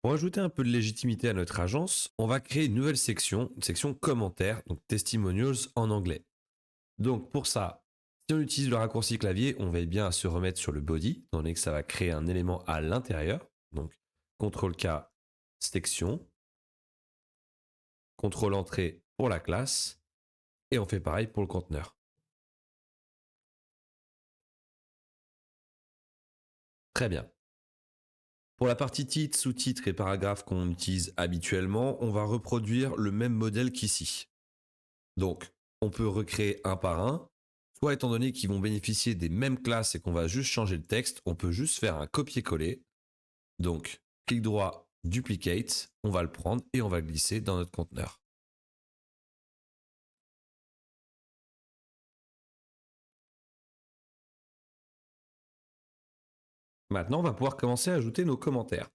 Pour ajouter un peu de légitimité à notre agence, on va créer une nouvelle section, une section commentaires, donc testimonials en anglais. Donc pour ça, si on utilise le raccourci clavier, on veille bien à se remettre sur le body, étant donné que ça va créer un élément à l'intérieur. Donc CTRL-K, section, CTRL-Entrée pour la classe, et on fait pareil pour le conteneur. Très bien. Pour la partie titre, sous-titres et paragraphes qu'on utilise habituellement, on va reproduire le même modèle qu'ici. Donc, on peut recréer un par un, soit étant donné qu'ils vont bénéficier des mêmes classes et qu'on va juste changer le texte, on peut juste faire un copier-coller. Donc, clic droit, duplicate, on va le prendre et on va le glisser dans notre conteneur. Maintenant, on va pouvoir commencer à ajouter nos commentaires.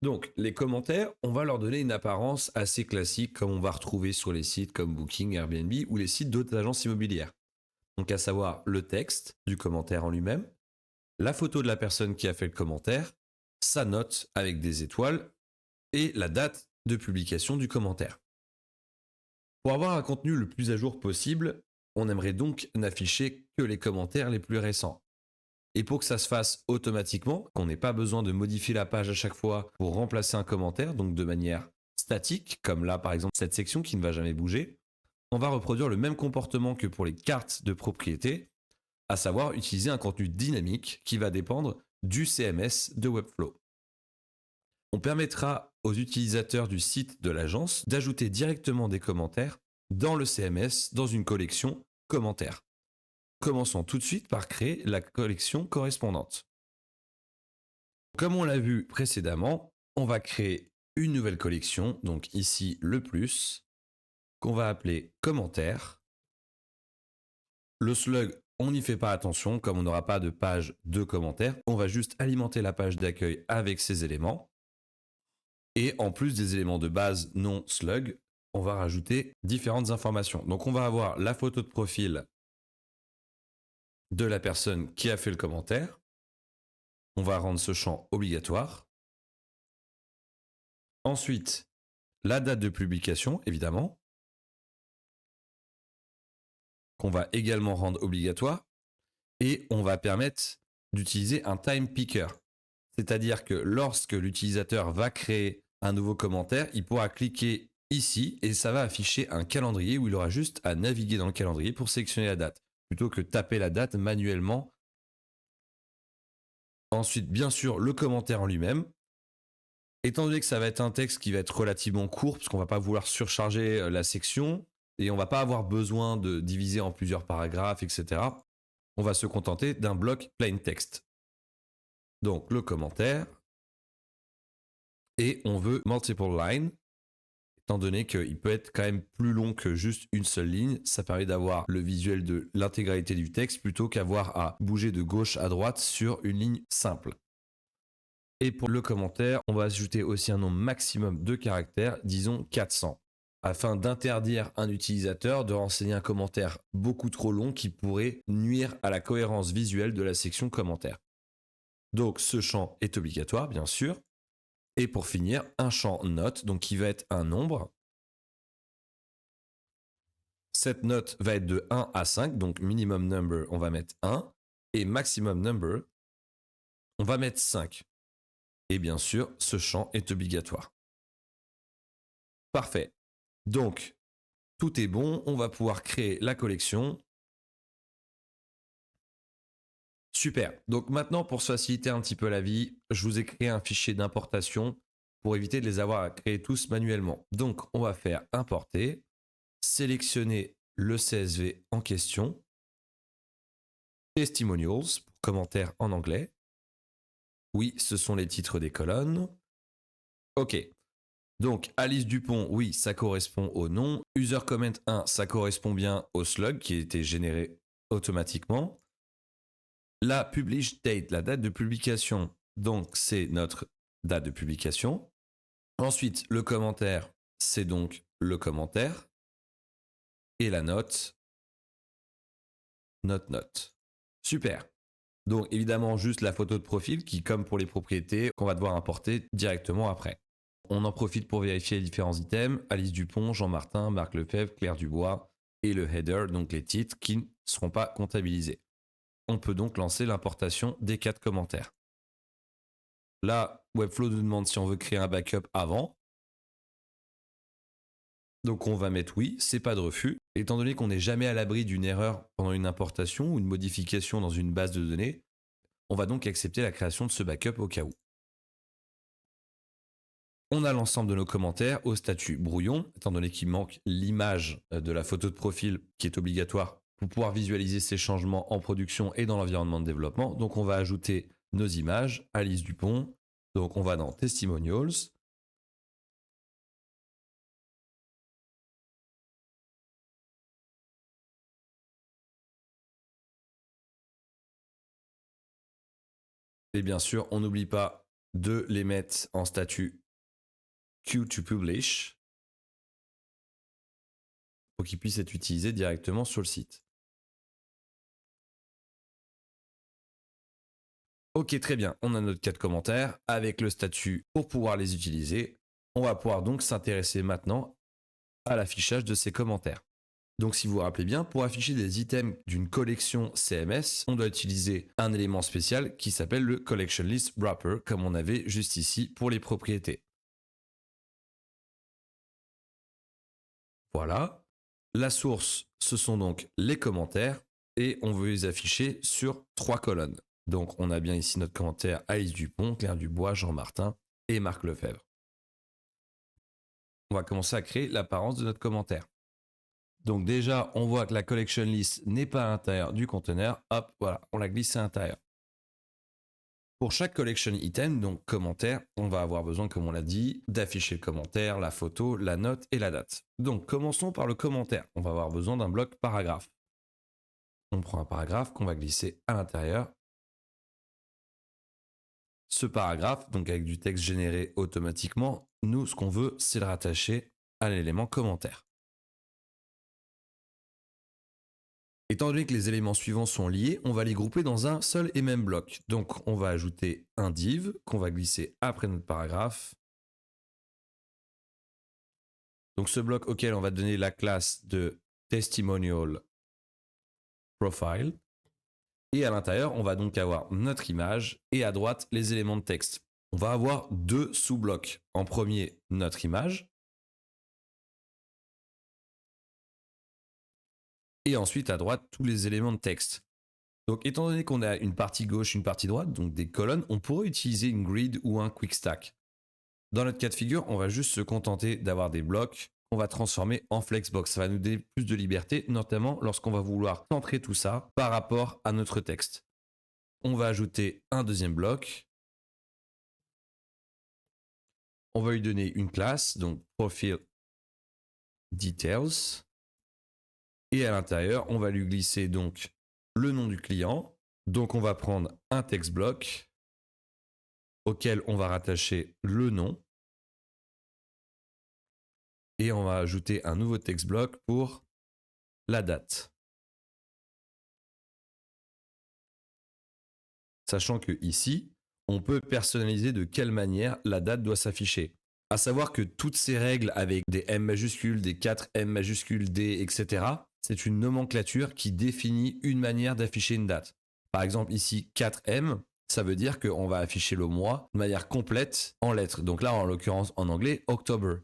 Donc, les commentaires, on va leur donner une apparence assez classique comme on va retrouver sur les sites comme Booking, Airbnb ou les sites d'autres agences immobilières. Donc, à savoir le texte du commentaire en lui-même, la photo de la personne qui a fait le commentaire, sa note avec des étoiles et la date de publication du commentaire. Pour avoir un contenu le plus à jour possible, on aimerait donc n'afficher que les commentaires les plus récents. Et pour que ça se fasse automatiquement, qu'on n'ait pas besoin de modifier la page à chaque fois pour remplacer un commentaire, donc de manière statique, comme là par exemple cette section qui ne va jamais bouger, on va reproduire le même comportement que pour les cartes de propriété, à savoir utiliser un contenu dynamique qui va dépendre du CMS de Webflow. On permettra aux utilisateurs du site de l'agence d'ajouter directement des commentaires dans le CMS dans une collection commentaires. Commençons tout de suite par créer la collection correspondante. Comme on l'a vu précédemment, on va créer une nouvelle collection, donc ici le plus, qu'on va appeler commentaires. Le slug, on n'y fait pas attention, comme on n'aura pas de page de commentaires, on va juste alimenter la page d'accueil avec ces éléments. Et en plus des éléments de base non slug, on va rajouter différentes informations. Donc on va avoir la photo de profil de la personne qui a fait le commentaire. On va rendre ce champ obligatoire. Ensuite, la date de publication, évidemment, qu'on va également rendre obligatoire. Et on va permettre d'utiliser un time picker. C'est-à-dire que lorsque l'utilisateur va créer un nouveau commentaire, il pourra cliquer ici et ça va afficher un calendrier où il aura juste à naviguer dans le calendrier pour sélectionner la date, plutôt que taper la date manuellement. Ensuite, bien sûr, le commentaire en lui-même. Étant donné que ça va être un texte qui va être relativement court, parce qu'on ne va pas vouloir surcharger la section, et on ne va pas avoir besoin de diviser en plusieurs paragraphes, etc., on va se contenter d'un bloc plain text. Donc le commentaire, et on veut multiple line, étant donné qu'il peut être quand même plus long que juste une seule ligne, ça permet d'avoir le visuel de l'intégralité du texte plutôt qu'avoir à bouger de gauche à droite sur une ligne simple. Et pour le commentaire, on va ajouter aussi un nombre maximum de caractères, disons 400, afin d'interdire un utilisateur de renseigner un commentaire beaucoup trop long qui pourrait nuire à la cohérence visuelle de la section commentaires. Donc ce champ est obligatoire, bien sûr. Et pour finir, un champ note, donc qui va être un nombre. Cette note va être de 1 à 5, donc minimum number, on va mettre 1. Et maximum number, on va mettre 5. Et bien sûr, ce champ est obligatoire. Parfait. Donc, tout est bon, on va pouvoir créer la collection. Super. Donc maintenant, pour se faciliter un petit peu la vie, je vous ai créé un fichier d'importation pour éviter de les avoir à créer tous manuellement. Donc, on va faire importer, sélectionner le CSV en question, testimonials, commentaires en anglais. Oui, ce sont les titres des colonnes. OK. Donc, Alice Dupont, oui, ça correspond au nom. User comment 1, ça correspond bien au slug qui a été généré automatiquement. La publish date, la date de publication, donc c'est notre date de publication. Ensuite, le commentaire, c'est donc le commentaire. Et la note, note. Super. Donc évidemment juste la photo de profil qui, comme pour les propriétés, qu'on va devoir importer directement après. On en profite pour vérifier les différents items. Alice Dupont, Jean Martin, Marc Lefebvre, Claire Dubois et le header, donc les titres qui ne seront pas comptabilisés. On peut donc lancer l'importation des 4 commentaires. Là, Webflow nous demande si on veut créer un backup avant. Donc on va mettre oui, c'est pas de refus. Étant donné qu'on n'est jamais à l'abri d'une erreur pendant une importation ou une modification dans une base de données, on va donc accepter la création de ce backup au cas où. On a l'ensemble de nos commentaires au statut brouillon, étant donné qu'il manque l'image de la photo de profil qui est obligatoire pour pouvoir visualiser ces changements en production et dans l'environnement de développement. Donc on va ajouter nos images, Alice Dupont. Donc on va dans Testimonials. Et bien sûr, on n'oublie pas de les mettre en statut Queue to Publish pour qu'ils puissent être utilisés directement sur le site. Ok, très bien, on a notre 4 commentaires avec le statut pour pouvoir les utiliser. On va pouvoir donc s'intéresser maintenant à l'affichage de ces commentaires. Donc si vous vous rappelez bien, pour afficher des items d'une collection CMS, on doit utiliser un élément spécial qui s'appelle le Collection List Wrapper, comme on avait juste ici pour les propriétés. Voilà. La source, ce sont donc les commentaires et on veut les afficher sur 3 colonnes. Donc on a bien ici notre commentaire Alice Dupont, Claire Dubois, Jean Martin et Marc Lefebvre. On va commencer à créer l'apparence de notre commentaire. Donc déjà, on voit que la collection list n'est pas à l'intérieur du conteneur. Hop, voilà, on l'a glissé à l'intérieur. Pour chaque collection item, donc commentaire, on va avoir besoin, comme on l'a dit, d'afficher le commentaire, la photo, la note et la date. Donc commençons par le commentaire. On va avoir besoin d'un bloc paragraphe. On prend un paragraphe qu'on va glisser à l'intérieur. Ce paragraphe, donc avec du texte généré automatiquement, nous, ce qu'on veut, c'est le rattacher à l'élément commentaire. Étant donné que les éléments suivants sont liés, on va les grouper dans un seul et même bloc. Donc on va ajouter un div qu'on va glisser après notre paragraphe. Donc ce bloc auquel on va donner la classe de testimonial profile. Et à l'intérieur, on va donc avoir notre image et à droite les éléments de texte. On va avoir 2 sous-blocs. En premier, notre image. Et ensuite à droite, tous les éléments de texte. Donc étant donné qu'on a une partie gauche, une partie droite, donc des colonnes, on pourrait utiliser une grid ou un quick stack. Dans notre cas de figure, on va juste se contenter d'avoir des blocs qu'on va transformer en flexbox. Ça va nous donner plus de liberté, notamment lorsqu'on va vouloir centrer tout ça par rapport à notre texte. On va ajouter un deuxième bloc. On va lui donner une classe, donc profile details. Et à l'intérieur, on va lui glisser donc le nom du client. Donc on va prendre un text block auquel on va rattacher le nom. Et on va ajouter un nouveau text block pour la date. Sachant que ici, on peut personnaliser de quelle manière la date doit s'afficher. À savoir que toutes ces règles avec des M majuscules, des 4 M majuscules, D, etc., c'est une nomenclature qui définit une manière d'afficher une date. Par exemple, ici, 4M, ça veut dire qu'on va afficher le mois de manière complète en lettres. Donc là, en l'occurrence, en anglais, October.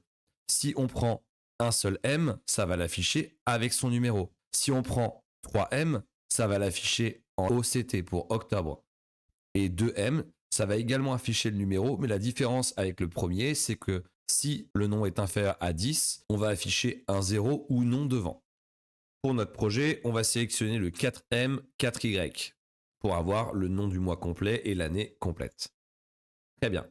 Si on prend un seul M, ça va l'afficher avec son numéro. Si on prend 3 M, ça va l'afficher en OCT pour octobre. Et 2M, ça va également afficher le numéro, mais la différence avec le premier, c'est que si le nom est inférieur à 10, on va afficher un 0 ou non devant. Pour notre projet, on va sélectionner le 4M, 4Y pour avoir le nom du mois complet et l'année complète. Très bien.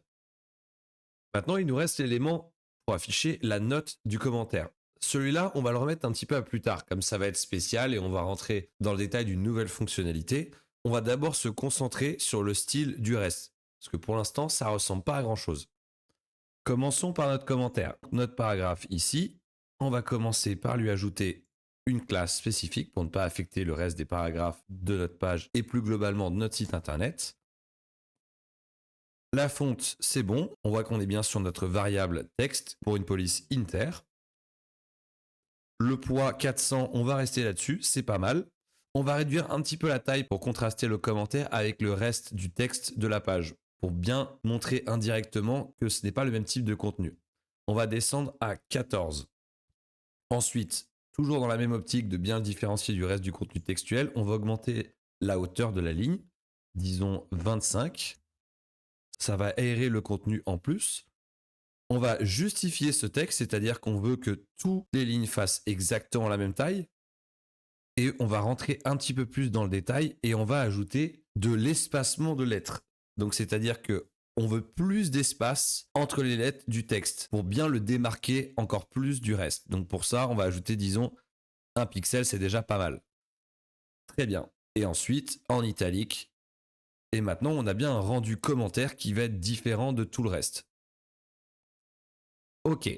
Maintenant, il nous reste l'élément pour afficher la note du commentaire. Celui-là, on va le remettre un petit peu à plus tard, comme ça va être spécial et on va rentrer dans le détail d'une nouvelle fonctionnalité. On va d'abord se concentrer sur le style du reste, parce que pour l'instant, ça ne ressemble pas à grand-chose. Commençons par notre commentaire. Notre paragraphe ici, on va commencer par lui ajouter une classe spécifique pour ne pas affecter le reste des paragraphes de notre page et plus globalement de notre site internet. La fonte, c'est bon. On voit qu'on est bien sur notre variable texte pour une police inter. Le poids 400, on va rester là-dessus, c'est pas mal. On va réduire un petit peu la taille pour contraster le commentaire avec le reste du texte de la page, pour bien montrer indirectement que ce n'est pas le même type de contenu. On va descendre à 14. Ensuite, toujours dans la même optique de bien le différencier du reste du contenu textuel, on va augmenter la hauteur de la ligne, disons 25. Ça va aérer le contenu en plus. On va justifier ce texte, c'est-à-dire qu'on veut que toutes les lignes fassent exactement la même taille. Et on va rentrer un petit peu plus dans le détail et on va ajouter de l'espacement de lettres. Donc c'est-à-dire que on veut plus d'espace entre les lettres du texte pour bien le démarquer encore plus du reste. Donc pour ça, on va ajouter, disons, 1 pixel, c'est déjà pas mal. Très bien. Et ensuite, en italique. Et maintenant, on a bien un rendu commentaire qui va être différent de tout le reste. Ok.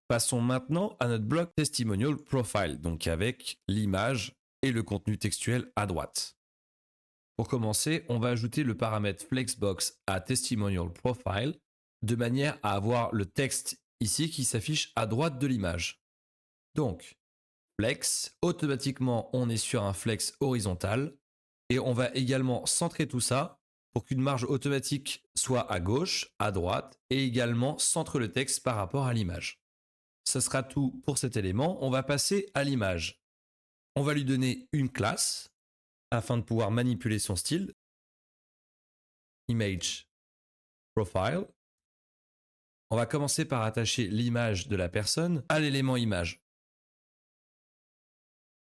Passons maintenant à notre bloc testimonial profile, donc avec l'image et le contenu textuel à droite. Pour commencer, on va ajouter le paramètre flexbox à testimonial profile de manière à avoir le texte ici qui s'affiche à droite de l'image. Donc, flex, automatiquement on est sur un flex horizontal et on va également centrer tout ça pour qu'une marge automatique soit à gauche, à droite et également centre le texte par rapport à l'image. Ce sera tout pour cet élément. On va passer à l'image. On va lui donner une classe afin de pouvoir manipuler son style. Image profile. On va commencer par attacher l'image de la personne à l'élément image.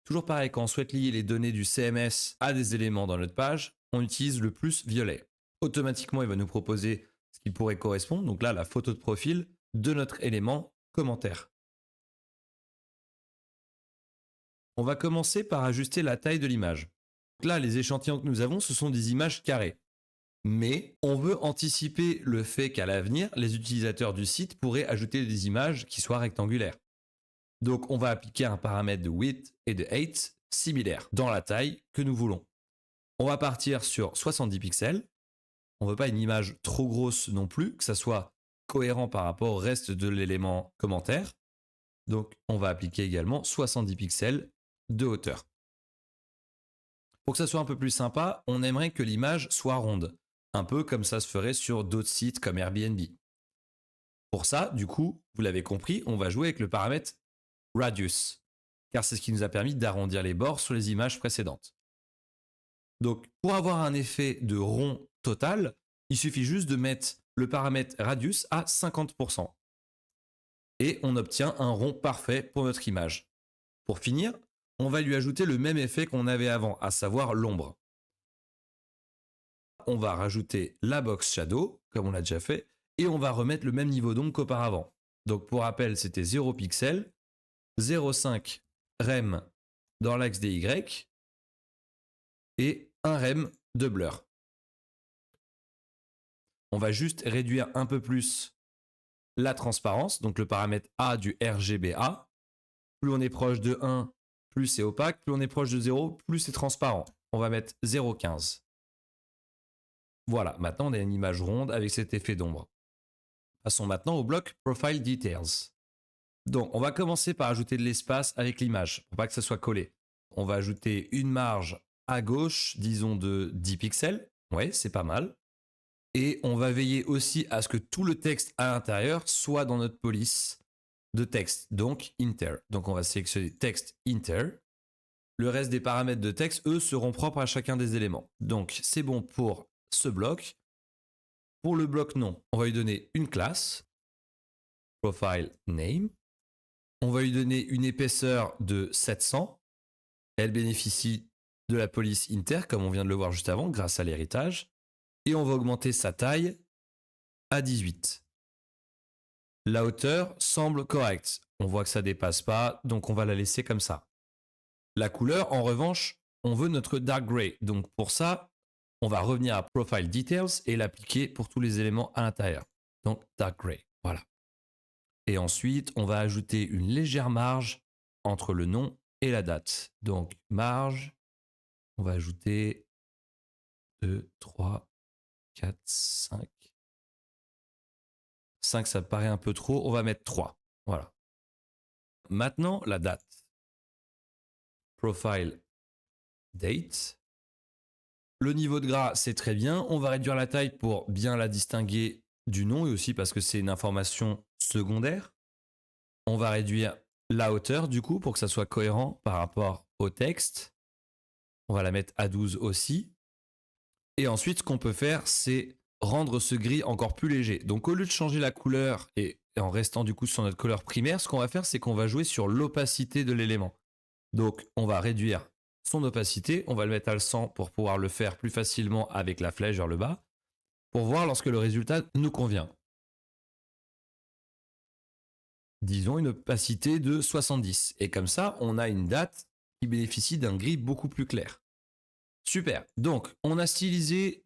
Toujours pareil, quand on souhaite lier les données du CMS à des éléments dans notre page, on utilise le plus violet. Automatiquement, il va nous proposer ce qui pourrait correspondre. Donc là, la photo de profil de notre élément commentaire. On va commencer par ajuster la taille de l'image. Là, les échantillons que nous avons, ce sont des images carrées. Mais on veut anticiper le fait qu'à l'avenir, les utilisateurs du site pourraient ajouter des images qui soient rectangulaires. Donc on va appliquer un paramètre de width et de height similaire dans la taille que nous voulons. On va partir sur 70 pixels. On ne veut pas une image trop grosse non plus, que ça soit cohérent par rapport au reste de l'élément commentaire. Donc on va appliquer également 70 pixels de hauteur. Pour que ça soit un peu plus sympa, on aimerait que l'image soit ronde, un peu comme ça se ferait sur d'autres sites comme Airbnb. Pour ça, du coup, vous l'avez compris, on va jouer avec le paramètre Radius, car c'est ce qui nous a permis d'arrondir les bords sur les images précédentes. Donc, pour avoir un effet de rond total, il suffit juste de mettre le paramètre Radius à 50%. Et on obtient un rond parfait pour notre image. Pour finir, on va lui ajouter le même effet qu'on avait avant, à savoir l'ombre. On va rajouter la box shadow, comme on l'a déjà fait, et on va remettre le même niveau d'ombre qu'auparavant. Donc pour rappel, c'était 0 pixel, 0,5 rem dans l'axe des Y et 1 rem de blur. On va juste réduire un peu plus la transparence, donc le paramètre A du RGBA. Plus on est proche de 1, plus c'est opaque, plus on est proche de 0, plus c'est transparent. On va mettre 0,15. Voilà, maintenant on a une image ronde avec cet effet d'ombre. Passons maintenant au bloc Profile Details. Donc on va commencer par ajouter de l'espace avec l'image, pour pas que ça soit collé. On va ajouter une marge à gauche, disons de 10 pixels. Ouais, c'est pas mal. Et on va veiller aussi à ce que tout le texte à l'intérieur soit dans notre police de texte, donc inter. Donc on va sélectionner texte inter. Le reste des paramètres de texte, eux, seront propres à chacun des éléments. Donc c'est bon pour ce bloc. Pour le bloc nom, on va lui donner une classe, profile name. On va lui donner une épaisseur de 700. Elle bénéficie de la police inter, comme on vient de le voir juste avant, grâce à l'héritage. Et on va augmenter sa taille à 18. La hauteur semble correcte. On voit que ça ne dépasse pas, donc on va la laisser comme ça. La couleur, en revanche, on veut notre dark gray. Donc pour ça, on va revenir à Profile Details et l'appliquer pour tous les éléments à l'intérieur. Donc dark gray, voilà. Et ensuite, on va ajouter une légère marge entre le nom et la date. Donc marge, on va ajouter 2, 3, 4, 5. 5, ça paraît un peu trop. On va mettre 3. Voilà. Maintenant, la date. Profile date. Le niveau de gras, c'est très bien. On va réduire la taille pour bien la distinguer du nom et aussi parce que c'est une information secondaire. On va réduire la hauteur du coup pour que ça soit cohérent par rapport au texte. On va la mettre à 12 aussi. Et ensuite, ce qu'on peut faire, c'est rendre ce gris encore plus léger. Donc au lieu de changer la couleur et en restant du coup sur notre couleur primaire, ce qu'on va faire, c'est qu'on va jouer sur l'opacité de l'élément. Donc on va réduire son opacité, on va le mettre à 100 pour pouvoir le faire plus facilement avec la flèche vers le bas, pour voir lorsque le résultat nous convient. Disons une opacité de 70. Et comme ça, on a une date qui bénéficie d'un gris beaucoup plus clair. Super. Donc, on a stylisé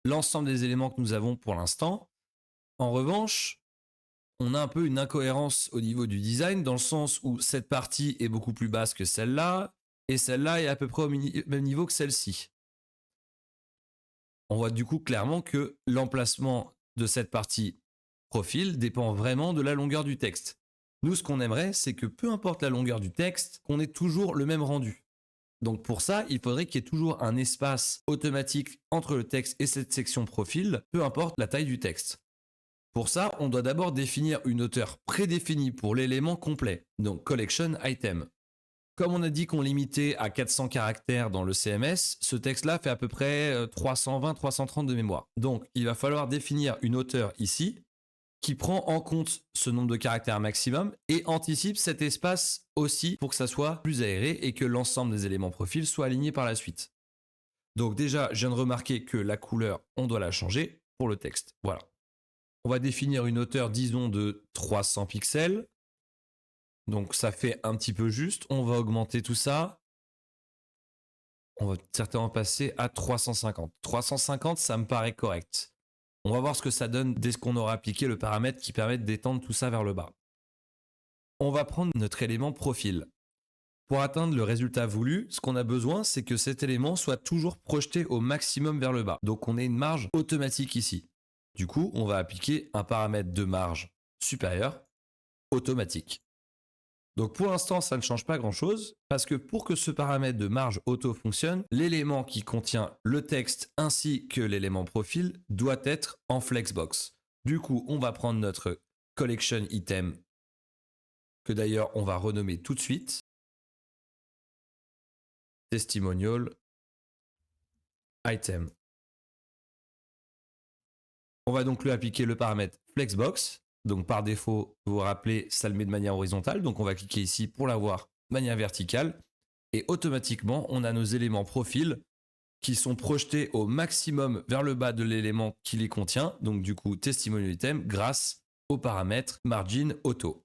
l'ensemble des éléments que nous avons pour l'instant. En revanche, on a un peu une incohérence au niveau du design, dans le sens où cette partie est beaucoup plus basse que celle-là, et celle-là est à peu près au même niveau que celle-ci. On voit du coup clairement que l'emplacement de cette partie profil dépend vraiment de la longueur du texte. Nous, ce qu'on aimerait, c'est que peu importe la longueur du texte, qu'on ait toujours le même rendu. Donc pour ça, il faudrait qu'il y ait toujours un espace automatique entre le texte et cette section profil, peu importe la taille du texte. Pour ça, on doit d'abord définir une hauteur prédéfinie pour l'élément complet, donc collection item. Comme on a dit qu'on limitait à 400 caractères dans le CMS, ce texte-là fait à peu près 320-330 de mémoire. Donc il va falloir définir une hauteur ici, qui prend en compte ce nombre de caractères maximum et anticipe cet espace aussi pour que ça soit plus aéré et que l'ensemble des éléments profil soient alignés par la suite. Donc déjà, je viens de remarquer que la couleur, on doit la changer pour le texte. Voilà. On va définir une hauteur, disons, de 300 pixels. Donc ça fait un petit peu juste. On va augmenter tout ça. On va certainement passer à 350. 350, ça me paraît correct. On va voir ce que ça donne dès qu'on aura appliqué le paramètre qui permet d'étendre tout ça vers le bas. On va prendre notre élément profil. Pour atteindre le résultat voulu, ce qu'on a besoin, c'est que cet élément soit toujours projeté au maximum vers le bas. Donc on a une marge automatique ici. Du coup, on va appliquer un paramètre de marge supérieur automatique. Donc pour l'instant, ça ne change pas grand-chose parce que pour que ce paramètre de marge auto fonctionne, l'élément qui contient le texte ainsi que l'élément profil doit être en flexbox. Du coup, on va prendre notre collection item que d'ailleurs on va renommer tout de suite testimonial item. On va donc lui appliquer le paramètre flexbox. Donc par défaut, vous vous rappelez, ça le met de manière horizontale. Donc on va cliquer ici pour l'avoir de manière verticale. Et automatiquement, on a nos éléments profil qui sont projetés au maximum vers le bas de l'élément qui les contient. Donc du coup, testimonial item grâce au paramètre margin auto.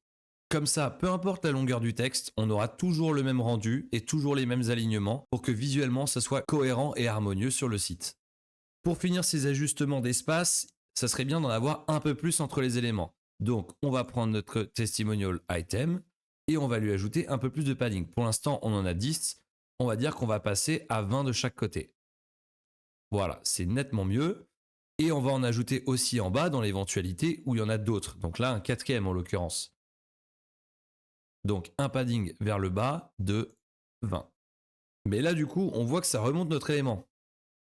Comme ça, peu importe la longueur du texte, on aura toujours le même rendu et toujours les mêmes alignements pour que visuellement, ça soit cohérent et harmonieux sur le site. Pour finir ces ajustements d'espace, ça serait bien d'en avoir un peu plus entre les éléments. Donc, on va prendre notre testimonial item et on va lui ajouter un peu plus de padding. Pour l'instant, on en a 10. On va dire qu'on va passer à 20 de chaque côté. Voilà, c'est nettement mieux. Et on va en ajouter aussi en bas dans l'éventualité où il y en a d'autres. Donc là, un quatrième en l'occurrence. Donc, un padding vers le bas de 20. Mais là, du coup, on voit que ça remonte notre élément.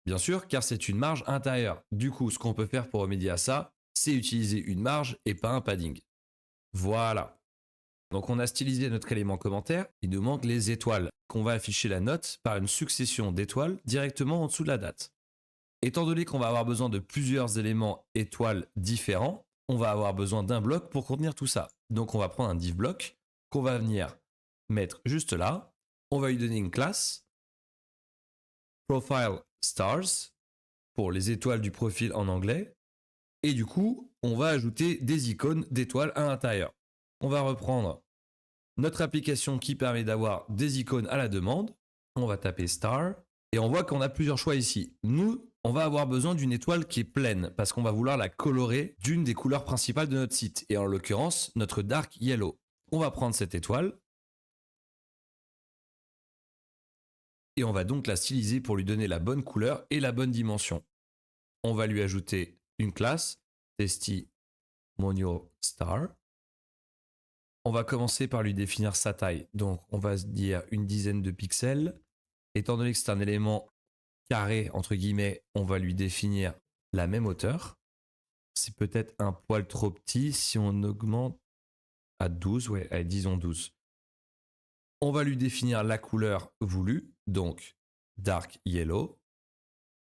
Bien sûr, car c'est une marge intérieure. Du coup, ce qu'on peut faire pour remédier à ça, c'est utiliser une marge et pas un padding. Voilà. Donc on a stylisé notre élément commentaire. Il nous manque les étoiles, qu'on va afficher la note par une succession d'étoiles directement en dessous de la date. Étant donné qu'on va avoir besoin de plusieurs éléments étoiles différents, on va avoir besoin d'un bloc pour contenir tout ça. Donc on va prendre un div block qu'on va venir mettre juste là. On va lui donner une classe profile stars pour les étoiles du profil en anglais. Et du coup, on va ajouter des icônes d'étoiles à l'intérieur. On va reprendre notre application qui permet d'avoir des icônes à la demande. On va taper star et on voit qu'on a plusieurs choix ici. Nous, on va avoir besoin d'une étoile qui est pleine parce qu'on va vouloir la colorer d'une des couleurs principales de notre site et en l'occurrence, notre dark yellow. On va prendre cette étoile et on va donc la styliser pour lui donner la bonne couleur et la bonne dimension. On va lui ajouter une classe, testy manual star. On va commencer par lui définir sa taille. Donc, on va se dire une dizaine de pixels. Étant donné que c'est un élément carré, entre guillemets, on va lui définir la même hauteur. C'est peut-être un poil trop petit si on augmente à 12, ouais, allez, disons 12. On va lui définir la couleur voulue, donc dark yellow.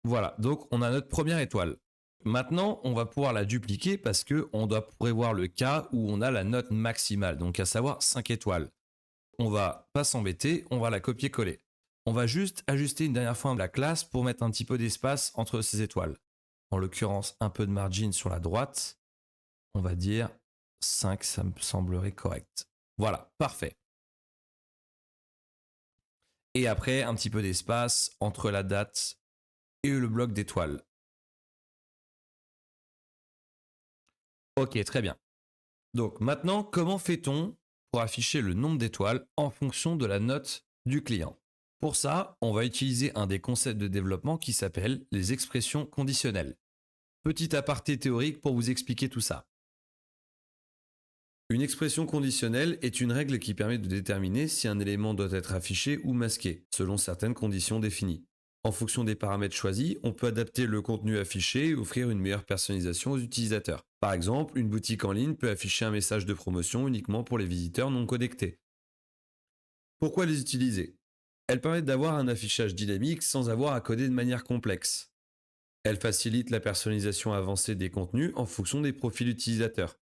Voilà, donc on a notre première étoile. Maintenant, on va pouvoir la dupliquer parce qu'on doit prévoir le cas où on a la note maximale, donc à savoir 5 étoiles. On va pas s'embêter, on va la copier-coller. On va juste ajuster une dernière fois la classe pour mettre un petit peu d'espace entre ces étoiles. En l'occurrence, un peu de margin sur la droite. On va dire 5, ça me semblerait correct. Voilà, parfait. Et après, un petit peu d'espace entre la date et le bloc d'étoiles. Ok, très bien. Donc maintenant, comment fait-on pour afficher le nombre d'étoiles en fonction de la note du client? Pour ça, on va utiliser un des concepts de développement qui s'appelle les expressions conditionnelles. Petit aparté théorique pour vous expliquer tout ça. Une expression conditionnelle est une règle qui permet de déterminer si un élément doit être affiché ou masqué, selon certaines conditions définies. En fonction des paramètres choisis, on peut adapter le contenu affiché et offrir une meilleure personnalisation aux utilisateurs. Par exemple, une boutique en ligne peut afficher un message de promotion uniquement pour les visiteurs non connectés. Pourquoi les utiliser? Elles permettent d'avoir un affichage dynamique sans avoir à coder de manière complexe. Elles facilitent la personnalisation avancée des contenus en fonction des profils utilisateurs.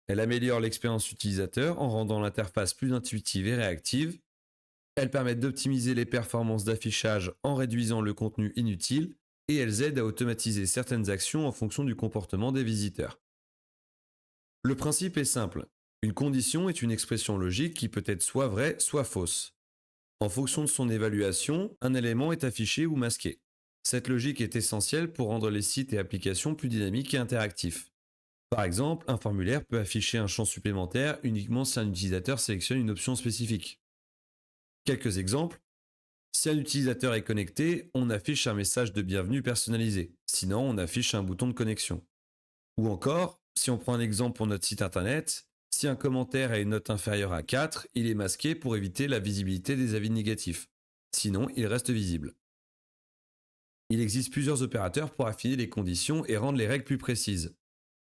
Elle améliore l'expérience utilisateur en rendant l'interface plus intuitive et réactive. Elles permettent d'optimiser les performances d'affichage en réduisant le contenu inutile et elles aident à automatiser certaines actions en fonction du comportement des visiteurs. Le principe est simple. Une condition est une expression logique qui peut être soit vraie, soit fausse. En fonction de son évaluation, un élément est affiché ou masqué. Cette logique est essentielle pour rendre les sites et applications plus dynamiques et interactifs. Par exemple, un formulaire peut afficher un champ supplémentaire uniquement si un utilisateur sélectionne une option spécifique. Quelques exemples. Si un utilisateur est connecté, on affiche un message de bienvenue personnalisé. Sinon, on affiche un bouton de connexion. Ou encore, si on prend un exemple pour notre site internet, si un commentaire a une note inférieure à 4, il est masqué pour éviter la visibilité des avis négatifs. Sinon, il reste visible. Il existe plusieurs opérateurs pour affiner les conditions et rendre les règles plus précises.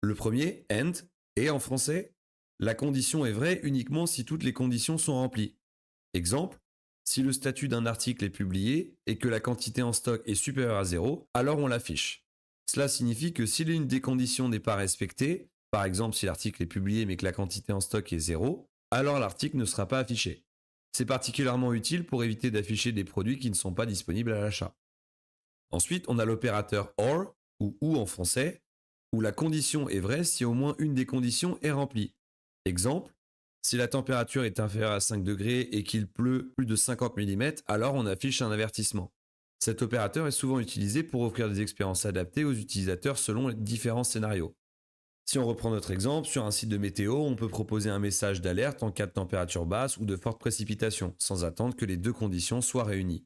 Le premier, AND, est en français, la condition est vraie uniquement si toutes les conditions sont remplies. Exemple, si le statut d'un article est publié et que la quantité en stock est supérieure à 0, alors on l'affiche. Cela signifie que si l'une des conditions n'est pas respectée, par exemple si l'article est publié mais que la quantité en stock est 0, alors l'article ne sera pas affiché. C'est particulièrement utile pour éviter d'afficher des produits qui ne sont pas disponibles à l'achat. Ensuite, on a l'opérateur OR, ou en français, où la condition est vraie si au moins une des conditions est remplie. Exemple, si la température est inférieure à 5 degrés et qu'il pleut plus de 50 mm, alors on affiche un avertissement. Cet opérateur est souvent utilisé pour offrir des expériences adaptées aux utilisateurs selon les différents scénarios. Si on reprend notre exemple, sur un site de météo, on peut proposer un message d'alerte en cas de température basse ou de forte précipitation, sans attendre que les deux conditions soient réunies.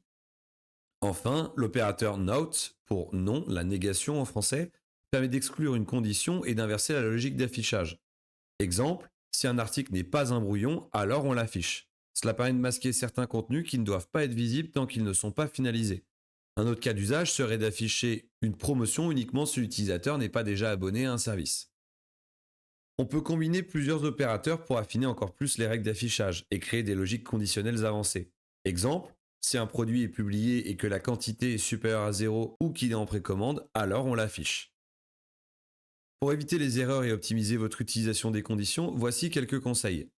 Enfin, l'opérateur NOT, pour non, la négation en français, permet d'exclure une condition et d'inverser la logique d'affichage. Exemple, si un article n'est pas un brouillon, alors on l'affiche. Cela permet de masquer certains contenus qui ne doivent pas être visibles tant qu'ils ne sont pas finalisés. Un autre cas d'usage serait d'afficher une promotion uniquement si l'utilisateur n'est pas déjà abonné à un service. On peut combiner plusieurs opérateurs pour affiner encore plus les règles d'affichage et créer des logiques conditionnelles avancées. Exemple, si un produit est publié et que la quantité est supérieure à 0 ou qu'il est en précommande, alors on l'affiche. Pour éviter les erreurs et optimiser votre utilisation des conditions, voici quelques conseils.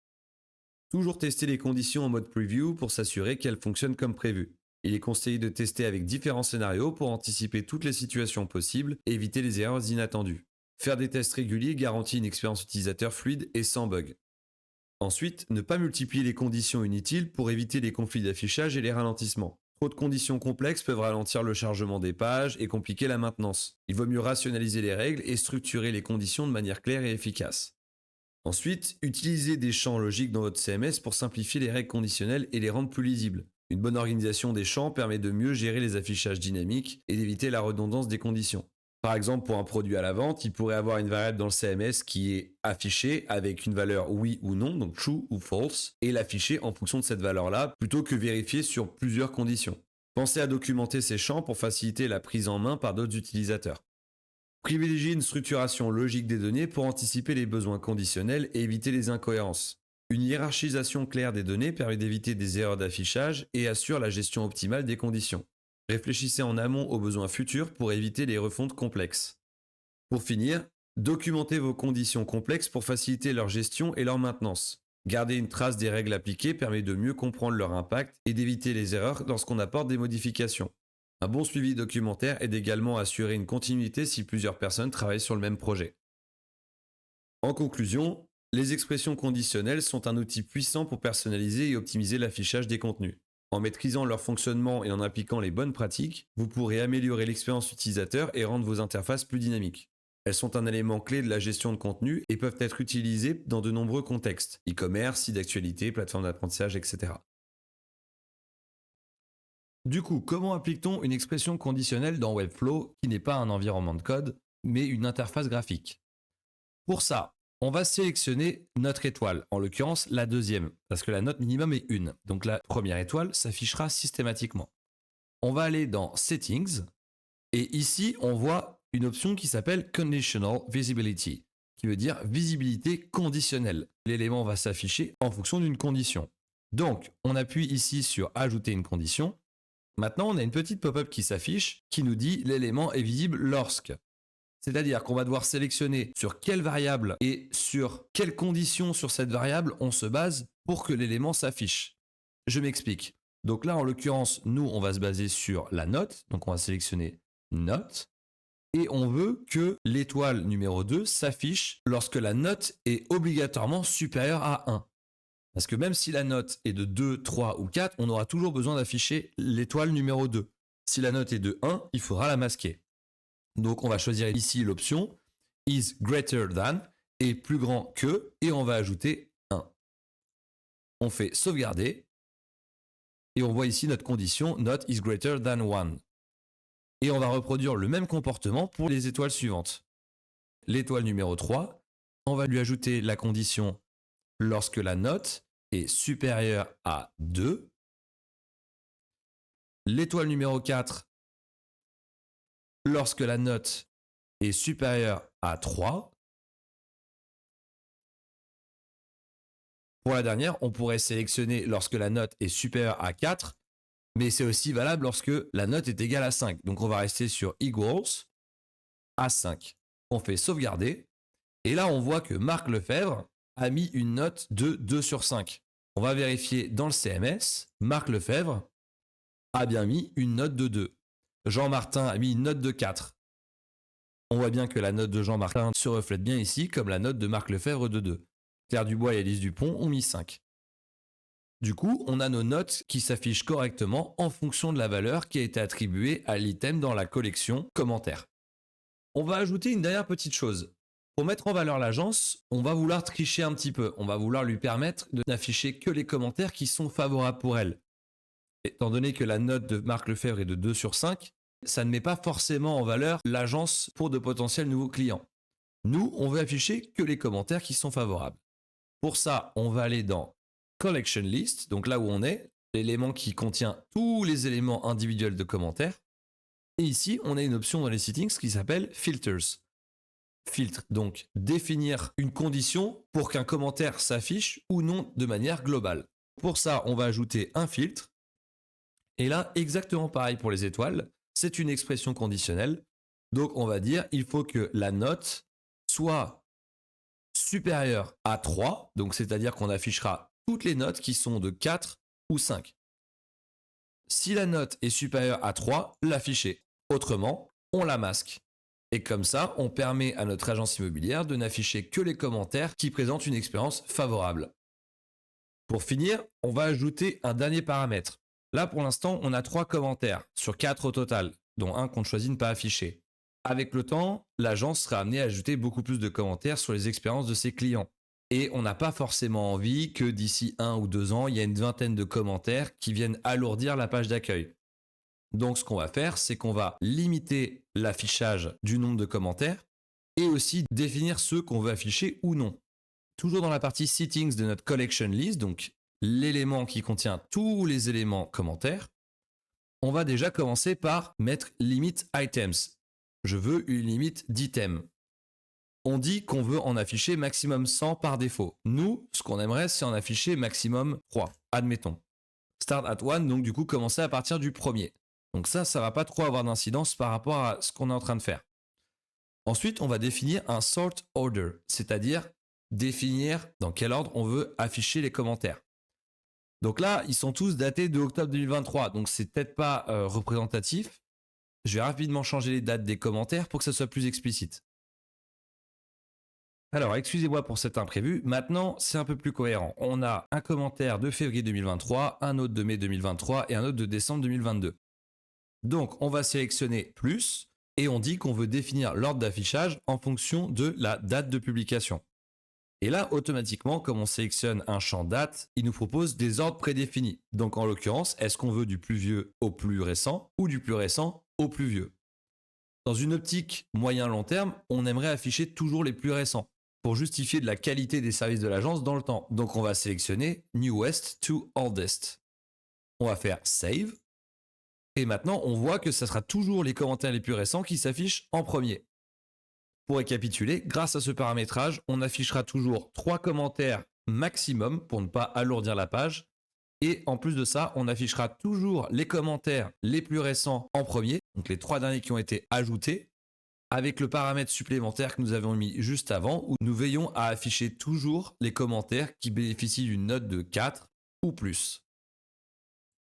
Toujours tester les conditions en mode preview pour s'assurer qu'elles fonctionnent comme prévu. Il est conseillé de tester avec différents scénarios pour anticiper toutes les situations possibles et éviter les erreurs inattendues. Faire des tests réguliers garantit une expérience utilisateur fluide et sans bug. Ensuite, ne pas multiplier les conditions inutiles pour éviter les conflits d'affichage et les ralentissements. Trop de conditions complexes peuvent ralentir le chargement des pages et compliquer la maintenance. Il vaut mieux rationaliser les règles et structurer les conditions de manière claire et efficace. Ensuite, utilisez des champs logiques dans votre CMS pour simplifier les règles conditionnelles et les rendre plus lisibles. Une bonne organisation des champs permet de mieux gérer les affichages dynamiques et d'éviter la redondance des conditions. Par exemple, pour un produit à la vente, il pourrait avoir une variable dans le CMS qui est affichée avec une valeur oui ou non, donc true ou false, et l'afficher en fonction de cette valeur-là, plutôt que vérifier sur plusieurs conditions. Pensez à documenter ces champs pour faciliter la prise en main par d'autres utilisateurs. Privilégiez une structuration logique des données pour anticiper les besoins conditionnels et éviter les incohérences. Une hiérarchisation claire des données permet d'éviter des erreurs d'affichage et assure la gestion optimale des conditions. Réfléchissez en amont aux besoins futurs pour éviter les refontes complexes. Pour finir, documentez vos conditions complexes pour faciliter leur gestion et leur maintenance. Garder une trace des règles appliquées permet de mieux comprendre leur impact et d'éviter les erreurs lorsqu'on apporte des modifications. Un bon suivi documentaire aide également à assurer une continuité si plusieurs personnes travaillent sur le même projet. En conclusion, les expressions conditionnelles sont un outil puissant pour personnaliser et optimiser l'affichage des contenus. En maîtrisant leur fonctionnement et en appliquant les bonnes pratiques, vous pourrez améliorer l'expérience utilisateur et rendre vos interfaces plus dynamiques. Elles sont un élément clé de la gestion de contenu et peuvent être utilisées dans de nombreux contextes, e-commerce, sites d'actualité, plateformes d'apprentissage, etc. Du coup, comment applique-t-on une expression conditionnelle dans Webflow qui n'est pas un environnement de code, mais une interface graphique? Pour ça, on va sélectionner notre étoile, en l'occurrence la deuxième, parce que la note minimum est 1. Donc la première étoile s'affichera systématiquement. On va aller dans Settings, et ici on voit une option qui s'appelle Conditional Visibility, qui veut dire visibilité conditionnelle. L'élément va s'afficher en fonction d'une condition. Donc, on appuie ici sur Ajouter une condition. Maintenant, on a une petite pop-up qui s'affiche qui nous dit l'élément est visible lorsque. C'est-à-dire qu'on va devoir sélectionner sur quelle variable et sur quelles conditions sur cette variable on se base pour que l'élément s'affiche. Je m'explique. Donc là, en l'occurrence, nous, on va se baser sur la note. Donc on va sélectionner note. Et on veut que l'étoile numéro 2 s'affiche lorsque la note est obligatoirement supérieure à 1. Parce que même si la note est de 2, 3 ou 4, on aura toujours besoin d'afficher l'étoile numéro 2. Si la note est de 1, il faudra la masquer. Donc on va choisir ici l'option is greater than est plus grand que et on va ajouter 1. On fait sauvegarder et on voit ici notre condition not is greater than 1. Et on va reproduire le même comportement pour les étoiles suivantes. L'étoile numéro 3, on va lui ajouter la condition lorsque la note est supérieure à 2. L'étoile numéro 4, lorsque la note est supérieure à 3. Pour la dernière, on pourrait sélectionner lorsque la note est supérieure à 4, mais c'est aussi valable lorsque la note est égale à 5. Donc on va rester sur equals à 5. On fait sauvegarder, et là on voit que Marc Lefebvre a mis une note de 2 sur 5. On va vérifier dans le CMS, Marc Lefebvre a bien mis une note de 2. Jean-Martin a mis une note de 4. On voit bien que la note de Jean-Martin se reflète bien ici comme la note de Marc Lefebvre de 2. Claire Dubois et Alice Dupont ont mis 5. Du coup, on a nos notes qui s'affichent correctement en fonction de la valeur qui a été attribuée à l'item dans la collection commentaires. On va ajouter une dernière petite chose. Pour mettre en valeur l'agence, on va vouloir tricher un petit peu. On va vouloir lui permettre de n'afficher que les commentaires qui sont favorables pour elle. Étant donné que la note de Marc Lefebvre est de 2 sur 5, ça ne met pas forcément en valeur l'agence pour de potentiels nouveaux clients. Nous, on veut afficher que les commentaires qui sont favorables. Pour ça, on va aller dans Collection List, donc là où on est, l'élément qui contient tous les éléments individuels de commentaires. Et ici, on a une option dans les settings qui s'appelle Filters. Filtre, donc définir une condition pour qu'un commentaire s'affiche ou non de manière globale. Pour ça, on va ajouter un filtre. Et là, exactement pareil pour les étoiles, c'est une expression conditionnelle. Donc on va dire il faut que la note soit supérieure à 3, donc c'est-à-dire qu'on affichera toutes les notes qui sont de 4 ou 5. Si la note est supérieure à 3, l'afficher. Autrement, on la masque. Et comme ça, on permet à notre agence immobilière de n'afficher que les commentaires qui présentent une expérience favorable. Pour finir, on va ajouter un dernier paramètre. Là, pour l'instant, on a 3 commentaires sur 4 au total, dont un qu'on choisit de ne pas afficher. Avec le temps, l'agence sera amenée à ajouter beaucoup plus de commentaires sur les expériences de ses clients. Et on n'a pas forcément envie que d'ici 1 ou 2 ans, il y ait une vingtaine de commentaires qui viennent alourdir la page d'accueil. Donc ce qu'on va faire, c'est qu'on va limiter l'affichage du nombre de commentaires et aussi définir ceux qu'on veut afficher ou non. Toujours dans la partie settings de notre collection list, donc l'élément qui contient tous les éléments commentaires, on va déjà commencer par mettre limit items. Je veux une limite d'items. On dit qu'on veut en afficher maximum 100 par défaut. Nous, ce qu'on aimerait, c'est en afficher maximum 3, admettons. Start at 1, donc du coup, commencer à partir du premier. Donc ça va pas trop avoir d'incidence par rapport à ce qu'on est en train de faire. Ensuite, on va définir un sort order, c'est-à-dire définir dans quel ordre on veut afficher les commentaires. Donc là, ils sont tous datés de octobre 2023, donc c'est peut-être pas représentatif. Je vais rapidement changer les dates des commentaires pour que ça soit plus explicite. Alors, excusez-moi pour cet imprévu. Maintenant, c'est un peu plus cohérent. On a un commentaire de février 2023, un autre de mai 2023 et un autre de décembre 2022. Donc, on va sélectionner plus et on dit qu'on veut définir l'ordre d'affichage en fonction de la date de publication. Et là, automatiquement, comme on sélectionne un champ date, il nous propose des ordres prédéfinis. Donc, en l'occurrence, est-ce qu'on veut du plus vieux au plus récent ou du plus récent au plus vieux? Dans une optique moyen-long terme, on aimerait afficher toujours les plus récents pour justifier de la qualité des services de l'agence dans le temps. Donc on va sélectionner Newest to Oldest. On va faire Save. Et maintenant, on voit que ça sera toujours les commentaires les plus récents qui s'affichent en premier. Pour récapituler, grâce à ce paramétrage, on affichera toujours 3 commentaires maximum pour ne pas alourdir la page. Et en plus de ça, on affichera toujours les commentaires les plus récents en premier, donc les 3 derniers qui ont été ajoutés, avec le paramètre supplémentaire que nous avons mis juste avant, où nous veillons à afficher toujours les commentaires qui bénéficient d'une note de 4 ou plus.